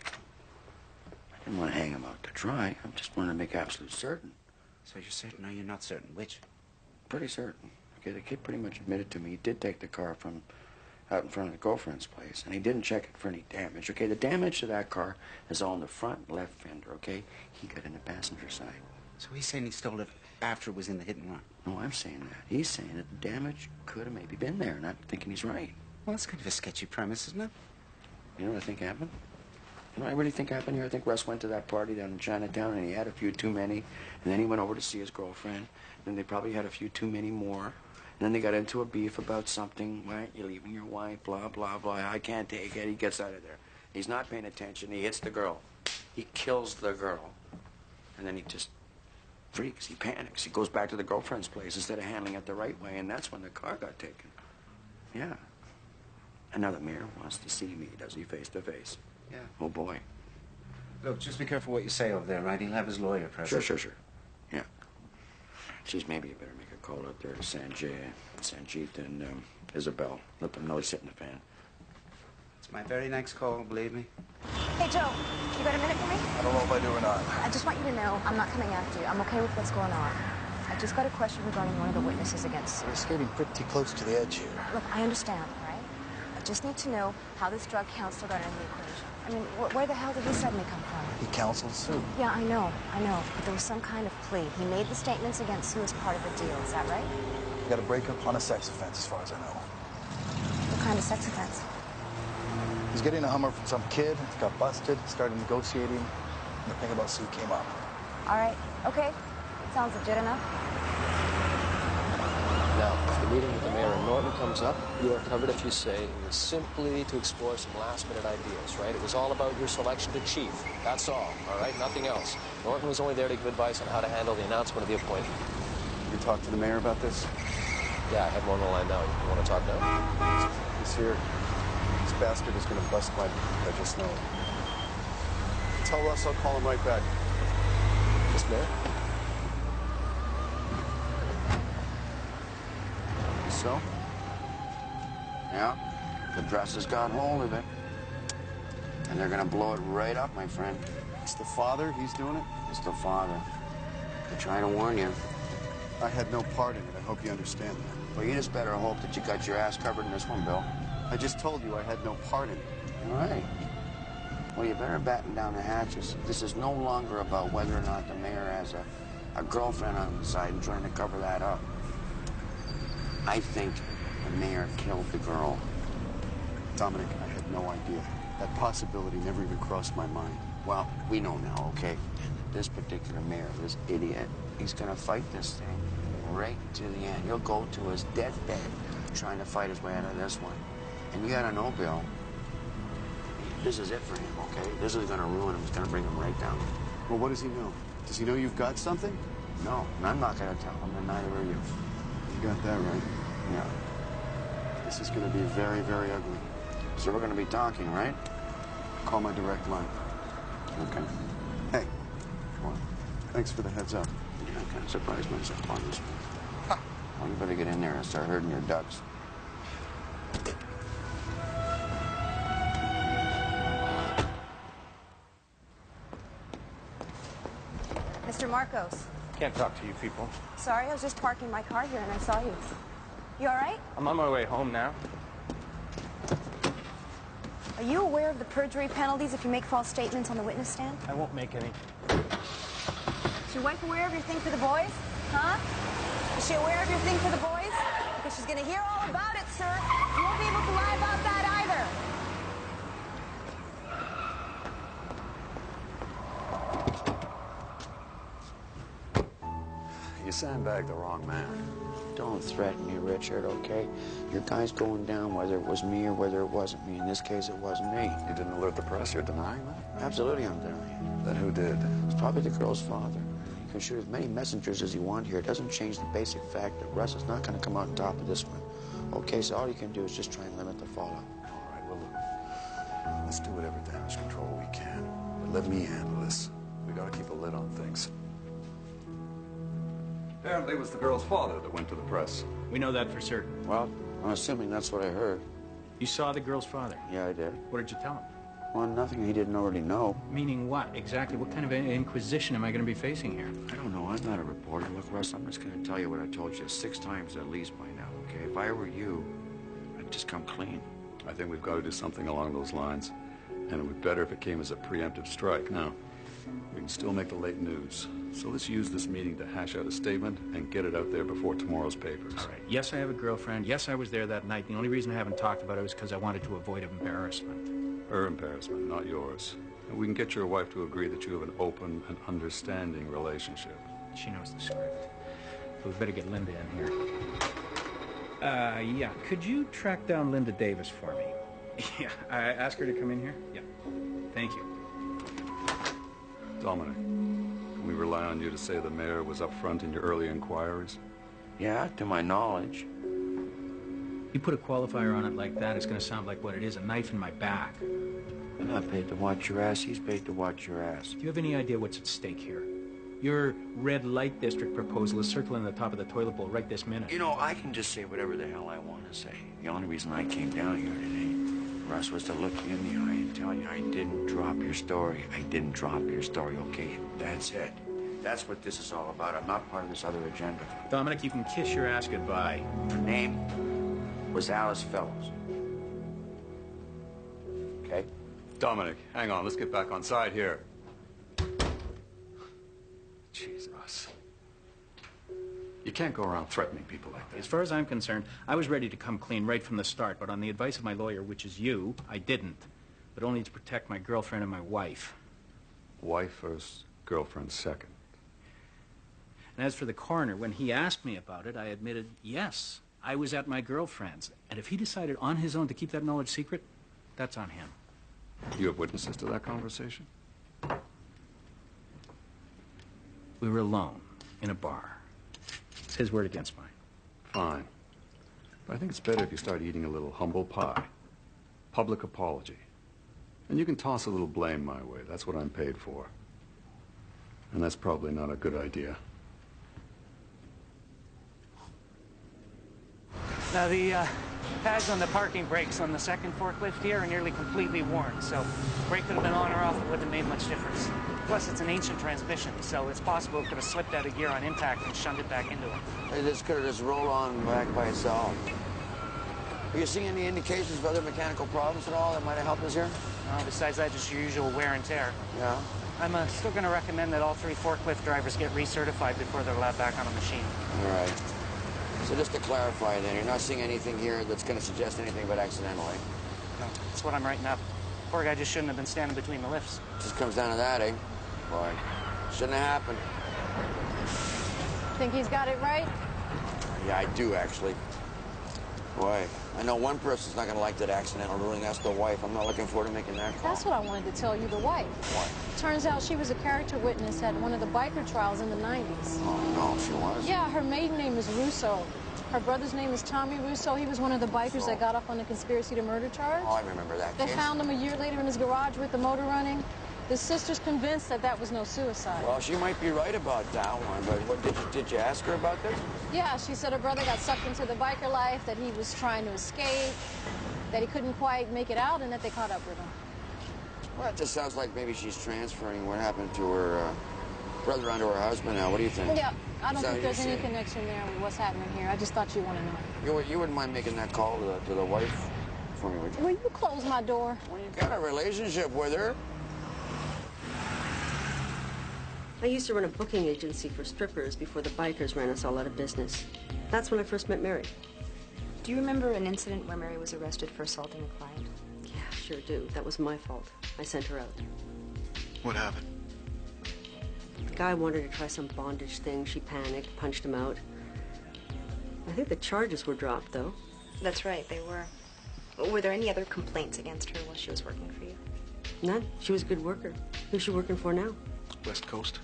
Speaker 1: I didn't want to hang him out to dry. I just wanted to make absolute certain.
Speaker 13: So you're certain or you're not certain? Which?
Speaker 1: Pretty certain. Okay, the kid pretty much admitted to me he did take the car from out in front of the girlfriend's place, and he didn't check it for any damage. Okay, the damage to that car is all in the front left fender, okay? He got in the passenger side.
Speaker 13: So he's saying he stole it after it was in the hit and run?
Speaker 1: No, I'm saying that. He's saying that the damage could have maybe been there, and I'm thinking he's right.
Speaker 13: Well, that's kind of a sketchy premise, isn't it?
Speaker 1: You know what I think happened? You know what I really think happened here? I think Russ went to that party down in Chinatown, and he had a few too many, and then he went over to see his girlfriend, and then they probably had a few too many more. And then they got into a beef about something. Why aren't you leaving your wife? Blah, blah, blah. I can't take it. He gets out of there. He's not paying attention. He hits the girl. He kills the girl. And then he just freaks. He panics. He goes back to the girlfriend's place instead of handling it the right way. And that's when the car got taken. Yeah. And now the mayor wants to see me, does he, face to face?
Speaker 13: Yeah.
Speaker 1: Oh, boy.
Speaker 13: Look, just be careful what you say over there, right? He'll have his lawyer present.
Speaker 1: Sure. Yeah. Geez, maybe you better make a call out there to Sanjeet and Isabel. Let them know he's hitting the fan.
Speaker 13: It's my very next call, believe me.
Speaker 6: Hey, Joe, you got a minute for me?
Speaker 21: I don't know if I do or not.
Speaker 6: I just want you to know I'm not coming after you. I'm okay with what's going on. I just got a question regarding one of the witnesses against you.
Speaker 21: We're skating pretty close to the edge here.
Speaker 6: Look, I understand, all right? I just need to know how this drug counselor got into the equation. I mean, where the hell did he suddenly come from?
Speaker 21: He counseled Sue.
Speaker 6: Yeah, I know. But there was some kind of plea. He made the statements against Sue as part of the deal. Is that right?
Speaker 21: He got a breakup on a sex offense, as far as I know.
Speaker 6: What kind of sex offense?
Speaker 21: He's getting a Hummer from some kid, got busted, started negotiating, and the thing about Sue came up.
Speaker 6: All right. Okay. Sounds legit enough.
Speaker 14: Now, if the meeting with the mayor and Norton comes up, you are covered if you say it was simply to explore some last-minute ideas, right? It was all about your selection to chief. That's all right? Nothing else. Norton was only there to give advice on how to handle the announcement of the appointment.
Speaker 3: You talked to the mayor about this?
Speaker 14: Yeah, I have one on the line now. You want to talk now?
Speaker 3: He's here. This bastard is going to bust my... I just know it. Tell Russ I'll call him right back.
Speaker 14: Yes, Mayor?
Speaker 1: So? Yeah, the press has got hold of it. And they're gonna blow it right up, my friend.
Speaker 3: It's the father? He's doing it?
Speaker 1: It's the father. They're trying to warn you.
Speaker 3: I had no part in it. I hope you understand that.
Speaker 1: Well, you just better hope that you got your ass covered in this one, Bill.
Speaker 3: I just told you I had no part in it.
Speaker 1: All right. Well, you better batten down the hatches. This is no longer about whether or not the mayor has a girlfriend on the side and trying to cover that up. I think the mayor killed the girl.
Speaker 3: Dominic, I had no idea. That possibility never even crossed my mind.
Speaker 1: Well, we know now, okay? This particular mayor, this idiot, he's gonna fight this thing right to the end. He'll go to his deathbed trying to fight his way out of this one. And you gotta know, Bill, this is it for him, okay? This is gonna ruin him. It's gonna bring him right down.
Speaker 3: Well, what does he know? Does he know you've got something?
Speaker 1: No, and I'm not gonna tell him, and neither are you.
Speaker 3: You got that right.
Speaker 1: Yeah.
Speaker 3: This is gonna be very, very ugly.
Speaker 1: So we're gonna be talking, right?
Speaker 3: Call my direct line.
Speaker 1: Okay.
Speaker 3: Hey. What? Thanks for the heads up.
Speaker 1: Yeah, I kind of surprised myself on this one. Well, you better get in there and start herding your ducks.
Speaker 6: Mr. Marcos.
Speaker 2: Can't talk to you people.
Speaker 6: Sorry, I was just parking my car here and I saw you. You all right?
Speaker 2: I'm on my way home now.
Speaker 6: Are you aware of the perjury penalties if you make false statements on the witness stand?
Speaker 2: I won't make any.
Speaker 6: Is your wife aware of your thing for the boys? Huh? Is she aware of your thing for the boys? Because she's going to hear all about it, sir. You won't be able to lie about that either.
Speaker 3: You
Speaker 5: You sandbagged the wrong man.
Speaker 1: Don't threaten me, Richard, okay? Your guy's going down whether it was me or whether it wasn't me. In this case, it wasn't me.
Speaker 5: You didn't alert the press? You're denying that?
Speaker 1: Absolutely, I'm denying.
Speaker 5: Then who did?
Speaker 1: It's probably the girl's father. You can shoot as many messengers as you want here. It doesn't change the basic fact that Russ is not going to come out on top of this one. Okay, so all you can do is just try and limit the fallout.
Speaker 5: All right, well, look, let's do whatever damage control we can. But let me handle this. We gotta keep a lid on things. Apparently it was the girl's father that went to the press.
Speaker 2: We know that for certain.
Speaker 1: Well, I'm assuming that's what I heard.
Speaker 2: You saw the girl's father?
Speaker 1: Yeah, I did.
Speaker 2: What did you tell him?
Speaker 1: Well, nothing he didn't already know.
Speaker 2: Meaning what, exactly? What kind of inquisition am I going to be facing here?
Speaker 1: I don't know. I'm not a reporter. Look, Russ, I'm just going to tell you what I told you 6 times at least by now, okay? If I were you, I'd just come clean.
Speaker 5: I think we've got to do something along those lines. And it would be better if it came as a preemptive strike. Now, we can still make the late news. So let's use this meeting to hash out a statement and get it out there before tomorrow's papers.
Speaker 2: All right. Yes, I have a girlfriend. Yes, I was there that night. The only reason I haven't talked about it was because I wanted to avoid embarrassment.
Speaker 5: Her embarrassment, not yours. And we can get your wife to agree that you have an open and understanding relationship.
Speaker 2: She knows the script. So we better get Linda in here. Yeah. Could you track down Linda Davis for me? Yeah. Ask her to come in here? Yeah. Thank you.
Speaker 5: Dominic, can we rely on you to say the mayor was up front in your early inquiries?
Speaker 1: Yeah, to my knowledge.
Speaker 2: You put a qualifier on it like that, it's going to sound like what it is, a knife in my back.
Speaker 1: I'm not paid to watch your ass. He's paid to watch your ass.
Speaker 2: Do you have any idea what's at stake here? Your red light district proposal is circling the top of the toilet bowl right this minute.
Speaker 1: You know, I can just say whatever the hell I want to say. The only reason I came down here today, Russ, was to look you in the eye and tell you I didn't drop your story. I didn't drop your story, okay? That's it. That's what this is all about. I'm not part of this other agenda.
Speaker 2: Dominic, you can kiss your ass goodbye.
Speaker 1: Her name was Alice Fellows. Okay?
Speaker 5: Dominic, hang on. Let's get back on side here. Jesus. You can't go around threatening people like that.
Speaker 2: As far as I'm concerned, I was ready to come clean right from the start, but on the advice of my lawyer, which is you, I didn't. But only to protect my girlfriend and my wife.
Speaker 5: Wife first, girlfriend second.
Speaker 2: And as for the coroner, when he asked me about it, I admitted, yes, I was at my girlfriend's. And if he decided on his own to keep that knowledge secret, that's on him.
Speaker 5: You have witnesses to that conversation?
Speaker 2: We were alone in a bar. It's his word against mine.
Speaker 5: Fine. But I think it's better if you start eating a little humble pie. Public apology. And you can toss a little blame my way. That's what I'm paid for. And that's probably not a good idea.
Speaker 12: Now, the pads on the parking brakes on the second forklift here are nearly completely worn, so brake could have been on or off. It wouldn't have made much difference. Plus, it's an ancient transmission, so it's possible it could have slipped out of gear on impact and shunned it back into it.
Speaker 1: Hey, this could have just rolled on back by itself. Are you seeing any indications of other mechanical problems at all that might have helped us here?
Speaker 12: No, besides that, just your usual wear and tear.
Speaker 1: Yeah?
Speaker 12: I'm still going to recommend that all 3 forklift drivers get recertified before they're allowed back on the machine.
Speaker 1: All right. So just to clarify then, you're not seeing anything here that's going to suggest anything but accidentally?
Speaker 12: No, that's what I'm writing up. Poor guy just shouldn't have been standing between the lifts.
Speaker 1: Just comes down to that, eh? Boy, shouldn't have happened.
Speaker 6: Think he's got it right?
Speaker 1: Yeah, I do, actually. Boy, I know one person's not going to like that accidental ruling. That's the wife. I'm not looking forward to making that call.
Speaker 6: That's what I wanted to tell you, the wife.
Speaker 1: What?
Speaker 6: Turns out she was a character witness at one of the biker trials in the 90s.
Speaker 1: Oh, no, she was?
Speaker 6: Yeah, her maiden name is Russo. Her brother's name is Tommy Russo. He was one of the bikers that got up on the conspiracy to murder charge.
Speaker 1: Oh, I remember that
Speaker 6: They
Speaker 1: case.
Speaker 6: found him a year later in his garage with the motor running. The sister's convinced that that was no suicide.
Speaker 1: Well, she might be right about that one, but what, did you ask her about this?
Speaker 6: Yeah, she said her brother got sucked into the biker life, that he was trying to escape, that he couldn't quite make it out, and that they caught up with him.
Speaker 1: Well, it just sounds like maybe she's transferring what happened to her brother onto her husband now. What do you think?
Speaker 6: Yeah, I don't
Speaker 1: Is that
Speaker 6: think
Speaker 1: what
Speaker 6: there's
Speaker 1: you're
Speaker 6: any
Speaker 1: saying?
Speaker 6: connection there with what's happening here. I just thought you want to know.
Speaker 1: You wouldn't mind making that call to the wife for me, would you?
Speaker 6: Will you close my door?
Speaker 1: Well, you got a relationship with her.
Speaker 10: I used to run a booking agency for strippers before the bikers ran us all out of business. That's when I first met Mary.
Speaker 17: Do you remember an incident where Mary was arrested for assaulting a client?
Speaker 10: Yeah, sure do. That was my fault. I sent her out.
Speaker 21: What happened?
Speaker 10: The guy wanted to try some bondage thing. She panicked, punched him out. I think the charges were dropped, though.
Speaker 6: That's right, they were. Were there any other complaints against her while she was working for you?
Speaker 10: None. She was a good worker. Who's she working for now?
Speaker 16: West Coast.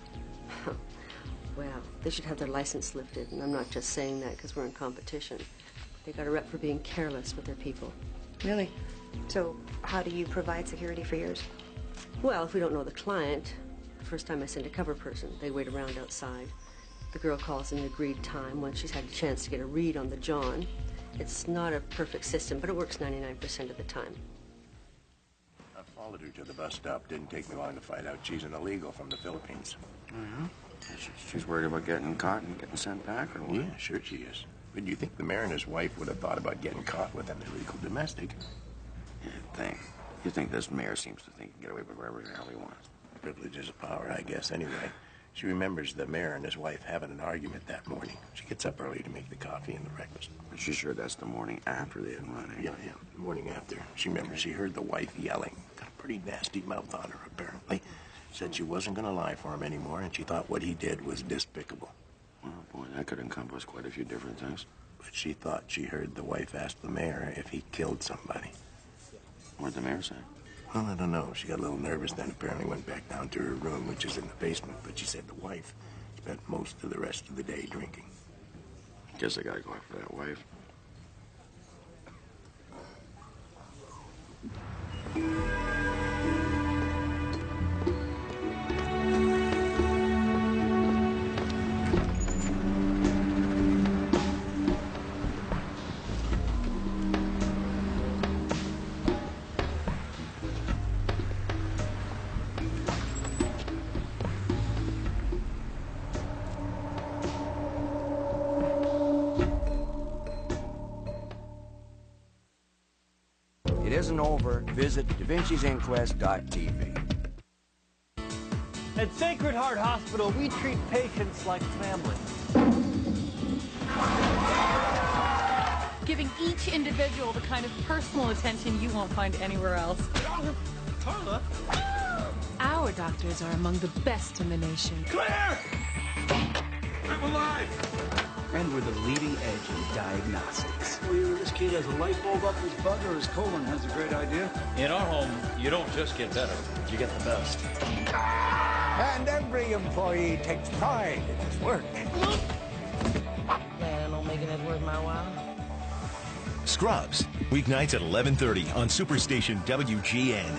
Speaker 10: Well, they should have their license lifted, and I'm not just saying that because we're in competition. They got a rep for being careless with their people.
Speaker 6: Really? So, how do you provide security for yours?
Speaker 10: Well, if we don't know the client, the first time I send a cover person, they wait around outside. The girl calls in an agreed time once she's had a chance to get a read on the John. It's not a perfect system, but it works 99% of the time.
Speaker 20: I followed her to the bus stop. Didn't take me long to find out she's an illegal from the Philippines.
Speaker 1: Mm-hmm. She's worried about getting caught and getting sent back, or what?
Speaker 20: Yeah, sure she is. But do you think the mayor and his wife would have thought about getting caught with an illegal domestic?
Speaker 1: You think this mayor seems to think he can get away with whatever the hell he wants?
Speaker 20: Privilege is a power, I guess, anyway. She remembers the mayor and his wife having an argument that morning. She gets up early to make the coffee and the breakfast.
Speaker 1: She's sure that's the morning after they had run, eh?
Speaker 20: Yeah, the morning after. She remembers she heard the wife yelling. Got a pretty nasty mouth on her, apparently. Said she wasn't going to lie for him anymore, and she thought what he did was despicable.
Speaker 1: Oh, boy, that could encompass quite a few different things.
Speaker 20: But she thought she heard the wife ask the mayor if he killed somebody.
Speaker 1: What'd the mayor say?
Speaker 20: Well, I don't know. She got a little nervous, then apparently went back down to her room, which is in the basement. But she said the wife spent most of the rest of the day drinking.
Speaker 1: Guess I gotta go after that wife. It isn't over. Visit DaVinci'sInquest.tv.
Speaker 4: At Sacred Heart Hospital, we treat patients like family.
Speaker 11: Giving each individual the kind of personal attention you won't find anywhere else.
Speaker 4: Carla?
Speaker 11: Our doctors are among the best in the nation.
Speaker 4: Claire! I'm alive!
Speaker 23: And we're the leading edge in diagnostics.
Speaker 24: Well, either this kid has a light bulb up his butt or his colon has a great idea.
Speaker 25: In our home, you don't just get better, you get the best.
Speaker 26: And every employee takes pride in his work.
Speaker 27: Man, I'm making it worth my while.
Speaker 28: Scrubs, weeknights at 11:30 on Superstation WGN.